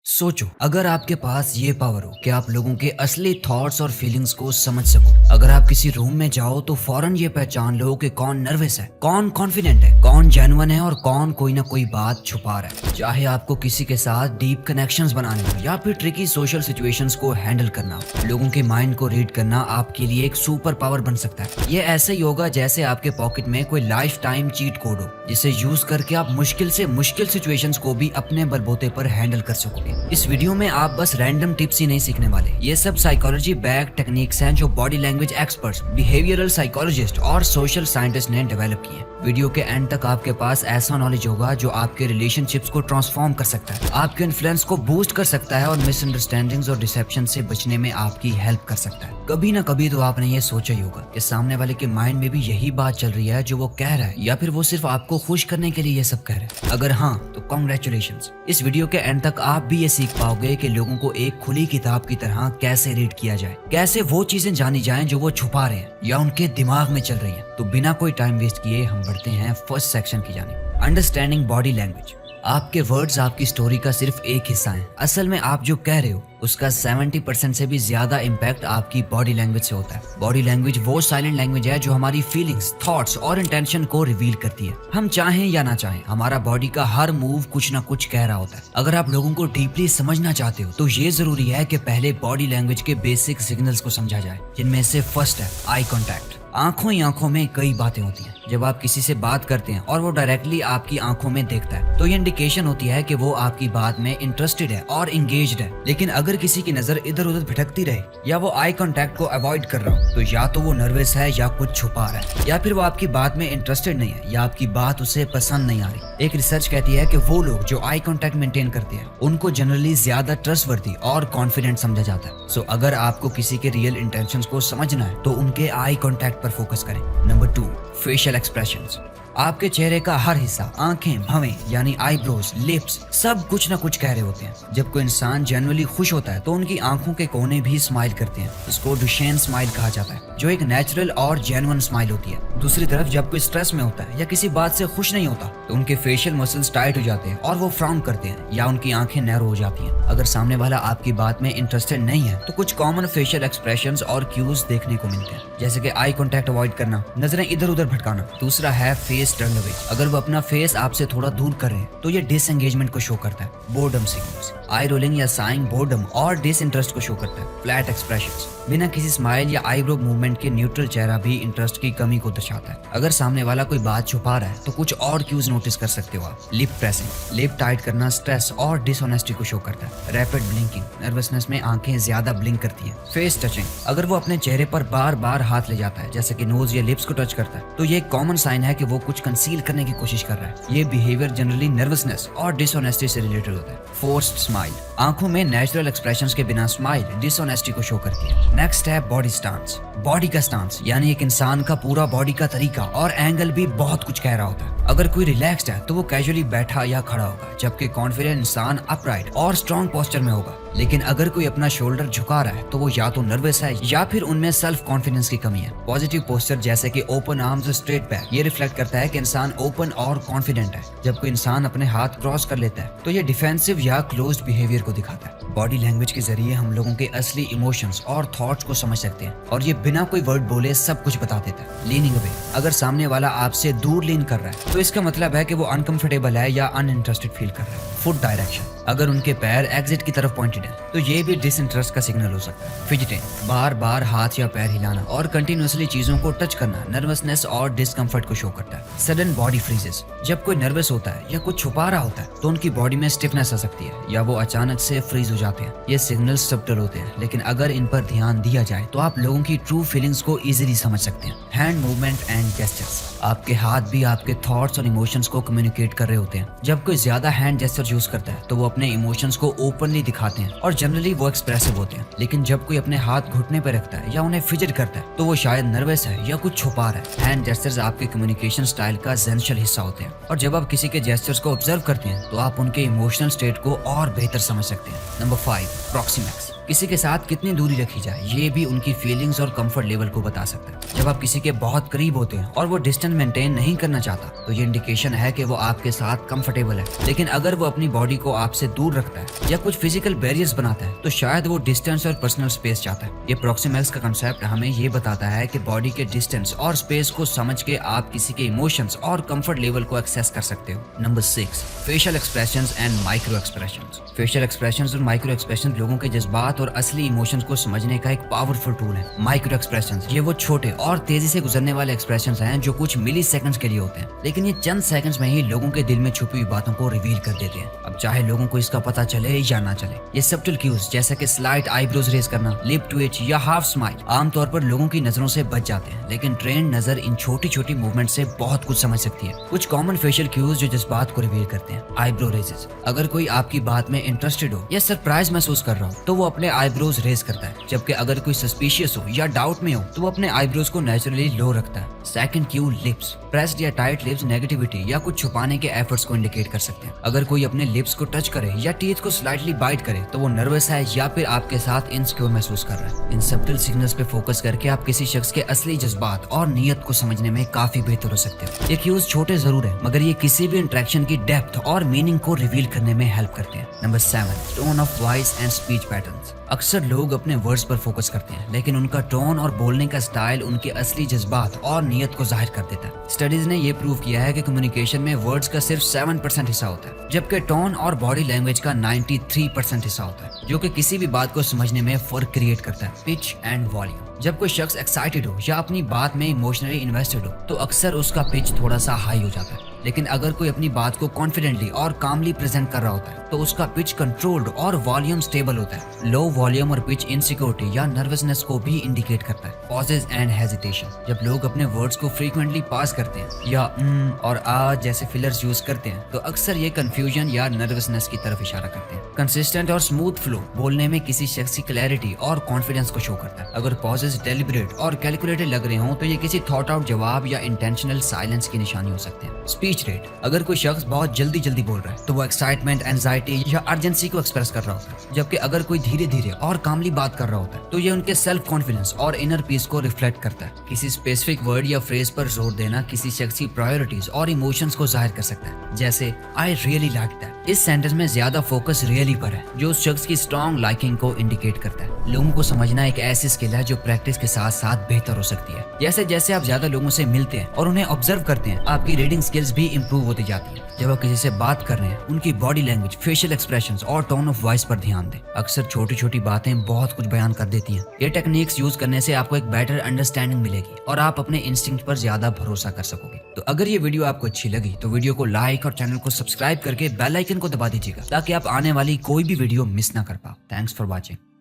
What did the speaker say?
सोचो, अगर आपके पास ये पावर हो कि आप लोगों के असली थॉट्स और फीलिंग्स को समझ सको। अगर आप किसी रूम में जाओ तो फौरन ये पहचान लो कि कौन नर्वस है, कौन कॉन्फिडेंट है, कौन जेन्युइन है और कौन कोई ना कोई बात छुपा रहा है। चाहे आपको किसी के साथ डीप कनेक्शंस बनाने हो या फिर ट्रिकी सोशल सिचुएशंस को हैंडल करना हो, लोगों के माइंड को रीड करना आपके लिए एक सुपर पावर बन सकता है। ये ऐसे ही होगा जैसे आपके पॉकेट में कोई लाइफ टाइम चीट कोड हो, जिसे यूज करके आप मुश्किल से मुश्किल सिचुएशंस को भी अपने बलबूते पर हैंडल कर सकोगे। इस वीडियो में आप बस रैंडम टिप्स ही नहीं सीखने वाले, ये सब साइकोलॉजी बैक टेक्निक्स हैं जो body language experts, behavioural psychologist और सोशल साइंटिस्ट ने डेवलप किए। वीडियो के एंड तक आपके पास ऐसा नॉलेज होगा जो आपके रिलेशनशिप्स को ट्रांसफॉर्म कर सकता है, आपके इन्फ्लुएंस को बूस्ट कर सकता है और मिसअंडरस्टैंडिंग्स और डिसेप्शन से बचने में आपकी हेल्प कर सकता है। कभी ना कभी तो आपने ये सोचा ही होगा कि सामने वाले के माइंड में भी यही बात चल रही है जो वो कह रहा है, या फिर वो सिर्फ आपको खुश करने के लिए ये सब कह रहा है। अगर हाँ, तो कॉन्ग्रेचुलेशंस। इस वीडियो के एंड तक आप भी ये सीख पाओगे कि लोगों को एक खुली किताब की तरह कैसे रीड किया जाए, कैसे वो चीजें जानी जाएं जो वो छुपा रहे हैं या उनके दिमाग में चल रही हैं। तो बिना कोई टाइम वेस्ट किए हम बढ़ते हैं फर्स्ट सेक्शन की जानिब, अंडरस्टैंडिंग बॉडी लैंग्वेज। आपके वर्ड्स आपकी स्टोरी का सिर्फ एक हिस्सा हैं। असल में आप जो कह रहे हो उसका 70% से भी ज्यादा इम्पैक्ट आपकी बॉडी लैंग्वेज से होता है। बॉडी लैंग्वेज वो साइलेंट लैंग्वेज है जो हमारी फीलिंग्स, थॉट्स और इंटेंशन को रिवील करती है। हम चाहें या ना चाहें, हमारा बॉडी का हर मूव कुछ ना कुछ कह रहा होता है। अगर आप लोगों को डीपली समझना चाहते हो तो ये जरूरी है कि पहले बॉडी लैंग्वेज के बेसिक सिग्नल्स को समझा जाए, जिनमें से फर्स्ट है आई कॉन्टैक्ट। आंखों ही आंखों में कई बातें होती हैं। जब आप किसी से बात करते हैं और वो डायरेक्टली आपकी आंखों में देखता है तो ये इंडिकेशन होती है कि वो आपकी बात में इंटरेस्टेड है और एंगेज्ड है। लेकिन अगर किसी की नजर इधर उधर भटकती रहे या वो आई कांटेक्ट को अवॉइड कर रहा हो तो या तो वो नर्वस है या कुछ छुपा रहा है, या फिर वो आपकी बात में इंटरेस्टेड नहीं है या आपकी बात उसे पसंद नहीं आ रही। एक रिसर्च कहती है कि वो लोग जो आई कांटेक्ट मेंटेन करते हैं उनको जनरली ज्यादा ट्रस्टवर्दी और कॉन्फिडेंट समझा जाता है। सो अगर आपको किसी के रियल इंटेंशंस को समझना है तो उनके आई कांटेक्ट पर फोकस करें। Number 2, facial expressions. आपके चेहरे का हर हिस्सा, आंखें, भवें यानी आईब्रोज, लिप्स, सब कुछ ना कुछ कह रहे होते हैं। जब कोई इंसान जेन्युइनली खुश होता है तो उनकी आंखों के कोने भी स्माइल करते हैं। इसको डुशेन स्माइल कहा जाता है, जो एक नेचुरल और जेन्युइन स्माइल होती है। दूसरी तरफ जब कोई स्ट्रेस में होता है या किसी बात से खुश नहीं होता तो उनके फेशियल मसल्स टाइट हो जाते हैं और वो फ्राउन करते हैं या उनकी आंखें नैरो हो जाती हैं। अगर सामने वाला आपकी बात में इंटरेस्टेड नहीं है तो कुछ कॉमन फेशियल एक्सप्रेशंस और क्यूज देखने को मिलते हैं, जैसे कि आई कांटेक्ट अवॉइड करना, नजरें इधर उधर भटकाना। दूसरा है फेस टर्न अवे। अगर वो अपना फेस आपसे थोड़ा दूर कर रहे हैं तो ये डिसएंगेजमेंट को शो करता है। बोर्डम सिग्नल्स, आई रोलिंग या साइंग बोर्डम और डिसइंटरेस्ट को शो करता है। फ्लैट एक्सप्रेशंस, बिना किसी स्माइल या आईब्रो मूवमेंट के न्यूट्रल चेहरा भी इंटरेस्ट की कमी को दर्शाता है। अगर सामने वाला कोई बात छुपा रहा है तो कुछ और क्यूज नोटिस कर सकते हो आप। लिप प्रेसिंग, लिप टाइट करना स्ट्रेस और डिसऑनेस्टी को शो करता है। रैपिड ब्लिंकिंग, नर्वसनेस में आंखें ज्यादा ब्लिंक करती हैं। फेस टचिंग, अगर वो अपने चेहरे पर बार बार हाथ ले जाता है जैसे कि नोज या लिप्स को टच करता है तो ये एक कॉमन साइन है कि वो कुछ कंसील करने की कोशिश कर रहा है। ये बिहेवियर जनरली नर्वसनेस और डिसऑनेस्टी से रिलेटेड होता है। फोर्स्ड स्माइल, आंखों में नेचुरल एक्सप्रेशंस के बिना स्माइल डिसऑनेस्टी को शो करती है। नेक्स्ट है बॉडी स्टांस। बॉडी का स्टांस यानी एक इंसान का पूरा बॉडी का तरीका और एंगल भी बहुत कुछ कह रहा होता है। अगर कोई रिलैक्स्ड है तो वो कैजुअली बैठा या खड़ा होगा, जबकि कॉन्फिडेंट इंसान अपराइट और स्ट्रॉन्ग पोस्चर में होगा। लेकिन अगर कोई अपना शोल्डर झुका रहा है तो वो या तो नर्वस है या फिर उनमें सेल्फ कॉन्फिडेंस की कमी है। पॉजिटिव पोस्चर जैसे कि ओपन आर्म्स और स्ट्रेट बैक, ये रिफ्लेक्ट करता है कि इंसान ओपन और कॉन्फिडेंट है। जब कोई इंसान अपने हाथ क्रॉस कर लेता है तो ये डिफेंसिव या क्लोज्ड बिहेवियर को दिखाता है। बॉडी लैंग्वेज के जरिए हम लोगों के असली इमोशंस और थॉट्स को समझ सकते हैं और ये बिना कोई वर्ड बोले सब कुछ बता देता है। लीनिंग अवे, अगर सामने वाला आपसे दूर लीन कर रहा है तो इसका मतलब है कि वो अनकंफर्टेबल है या अनइंटरेस्टेड फील कर रहा है। फुट डायरेक्शन, अगर उनके पैर एग्जिट की तरफ पॉइंटेड है तो ये भी डिसइंटरेस्ट का सिग्नल हो सकता है। फिजिटिंग, बार बार हाथ या पैर हिलाना और कंटिन्यूअसली चीजों को टच करना नर्वसनेस और डिस्कम्फर्ट को शो करता है। सडन बॉडी फ्रीजेस, जब कोई नर्वस होता है या कुछ छुपा रहा होता है तो उनकी बॉडी में स्टिफनेस आ सकती है या वो अचानक से फ्रीज हो जाते हैं। ये सिग्नल्स सब्टल होते हैं, लेकिन अगर इन पर ध्यान दिया जाए तो आप लोगों की ट्रू फीलिंग्स को इजीली समझ सकते हैं। हैंड मूवमेंट एंड जेस्चर्स, आपके हाथ भी आपके थॉट्स और इमोशंस को कम्युनिकेट कर रहे होते हैं। जब कोई ज्यादा हैंड जेस्चर यूज करता है तो वो अपने इमोशंस को ओपनली दिखाते हैं और जनरली वो एक्सप्रेसिव होते हैं। लेकिन जब कोई अपने हाथ घुटने पर रखता है या उन्हें फिजिट करता है तो वो शायद नर्वस है या कुछ छुपा रहा है। हैंड जेस्चर्स आपके कम्युनिकेशन स्टाइल का एसेंशियल हिस्सा होते हैं और जब आप किसी के जेस्चर्स को ऑब्जर्व करते हैं तो आप उनके इमोशनल स्टेट को और बेहतर समझ सकते हैं। Number number 5, proxemics. किसी के साथ कितनी दूरी रखी जाए ये भी उनकी फीलिंग्स और कंफर्ट लेवल को बता सकता है। जब आप किसी के बहुत करीब होते हैं और वो डिस्टेंस मेंटेन नहीं करना चाहता तो ये इंडिकेशन है कि वो आपके साथ कंफर्टेबल है। लेकिन अगर वो अपनी बॉडी को आपसे दूर रखता है या कुछ फिजिकल बैरियर्स बनाता है तो शायद वो डिस्टेंस और पर्सनल स्पेस चाहता है। ये प्रॉक्सिमिक्स का कंसेप्ट हमें ये बताता है कि बॉडी के डिस्टेंस और स्पेस को समझ के आप किसी के इमोशंस और कंफर्ट लेवल को एक्सेस कर सकते हो। Number 6, facial expressions and micro expressions. Facial expressions और माइक्रो एक्सप्रेशंस लोगों के जज्बात और असली इमोशंस को समझने का एक पावरफुल टूल है। माइक्रो एक्सप्रेशंस ये वो छोटे और तेजी से गुजरने वाले एक्सप्रेशंस हैं जो कुछ मिली सेकंड्स के लिए होते हैं, लेकिन ये चंद सेकंड्स में ही लोगों के दिल में छुपी हुई बातों को रिवील कर देते हैं, अब चाहे लोगों को इसका पता चले या ना चले। ये सब्टल क्यूज जैसे कि स्लाइट आईब्रोज रेज करना, लिप ट्विच या हाफ स्माइल आमतौर पर लोगों की नजरों से बच जाते हैं, लेकिन ट्रेंड नजर इन छोटी छोटी मूवमेंट से बहुत कुछ समझ सकती है। कुछ कॉमन फेशियल क्यूज जो जज्बात को रिवील करते हैं। आईब्रो रेजेस, अगर कोई आपकी बात में इंटरेस्टेड हो या सरप्राइज महसूस कर रहा हो तो वो अपने आईब्रोज रेज करता है, जबकि अगर कोई सस्पिशियस हो या डाउट में हो तो वो अपने आईब्रोज को नेचुरली लो रखता है। Second Q, lips. प्रेस्ड या टाइट लिप्स नेगेटिविटी या कुछ छुपाने के एफर्ट्स को इंडिकेट कर सकते हैं। अगर कोई अपने लिप्स को टच करे या टीथ को स्लाइटली बाइट करे तो वो नर्वस है या फिर आपके साथ इनसिक्योर महसूस कर रहा है। इन सब्टल सिग्नल्स पे फोकस करके आप किसी शख्स के असली जज्बात और नीयत को समझने में काफी बेहतर हो सकते हैं। ये क्यूज छोटे जरूर है मगर ये किसी भी इंटरेक्शन की डेप्थ और मीनिंग को रिवील करने में हेल्प करते हैं। Number 7, tone of voice and speech patterns. अक्सर लोग अपने वर्ड्स पर फोकस करते हैं लेकिन उनका टोन और बोलने का स्टाइल उनके असली जज्बात और नीयत को जाहिर कर देता है। स्टडीज ने ये प्रूव किया है कि कम्युनिकेशन में वर्ड्स का सिर्फ 7% हिस्सा होता है, जबकि टोन और बॉडी लैंग्वेज का 93% हिस्सा होता है, जो कि किसी भी बात को समझने में फर्क क्रिएट करता है। Pitch and volume. जब कोई शख्स एक्साइटेड हो या अपनी बात में इमोशनली इन्वेस्टेड हो तो अक्सर उसका पिच थोड़ा सा हाई हो जाता है, लेकिन अगर कोई अपनी बात को कॉन्फिडेंटली और कामली प्रेजेंट कर रहा होता है तो उसका पिच कंट्रोल्ड और वॉल्यूम स्टेबल होता है। लो वॉल्यूम और पिच इनसिक्योरिटी या नर्वसनेस को भी इंडिकेट करता है। Pauses and hesitation. जब लोग अपने वर्ड्स को फ्रीक्वेंटली पास करते हैं या और आ जैसे फिलर्स यूज करते हैं तो अक्सर ये कंफ्यूजन या नर्वसनेस की तरफ इशारा करते हैं। कंसिस्टेंट और स्मूथ फ्लो बोलने में किसी शख्स की क्लैरिटी और कॉन्फिडेंस को शो करता है। अगर पॉजेज डेलिब्रेट और कैलकुलेटेड लग रहे हों तो ये किसी थॉट आउट जवाब या इंटेंशनल साइलेंस की निशानी हो सकते हैं। Speech rate. अगर कोई शख्स बहुत जल्दी जल्दी बोल रहा है तो वो एक्साइटमेंट, एंजाइटी या अर्जेंसी को एक्सप्रेस कर रहा होता है, जबकि अगर कोई धीरे धीरे और कामली बात कर रहा होता है तो ये उनके सेल्फ कॉन्फिडेंस और इनर पीस को रिफ्लेक्ट करता है। किसी स्पेसिफिक वर्ड या फ्रेज पर जोर देना किसी शख्स की प्रायोरिटीज और इमोशंस को जाहिर कर सकता है, जैसे आई रियली लाइक दैट। इस सेंटेंस में ज्यादा फोकस रियली पर है, जो उस शख्स की स्ट्रॉन्ग लाइकिंग को इंडिकेट करता है। लोगों को समझना एक ऐसी स्किल है जो प्रैक्टिस के साथ साथ बेहतर हो सकती है। जैसे जैसे आप ज्यादा लोगों से मिलते हैं और उन्हें ऑब्जर्व करते हैं आपकी रीडिंग स्किल्स भी इंप्रूव होती जाती है। जब आप किसी से बात कर रहे हैं उनकी बॉडी लैंग्वेज, फेशियल एक्सप्रेशंस और टोन ऑफ वॉइस पर ध्यान दें। अक्सर छोटी छोटी बातें बहुत कुछ बयान कर देती हैं। ये टेक्निक्स यूज करने से आपको एक बेटर अंडरस्टैंडिंग मिलेगी और आप अपने इंस्टिंक्ट पर ज्यादा भरोसा कर सकोगे। तो अगर ये वीडियो आपको अच्छी लगी तो वीडियो को लाइक और चैनल को सब्सक्राइब करके बेल आइकन को दबा दीजिएगा ताकि आप आने वाली कोई भी वीडियो मिस ना कर पाओ। Thanks for watching.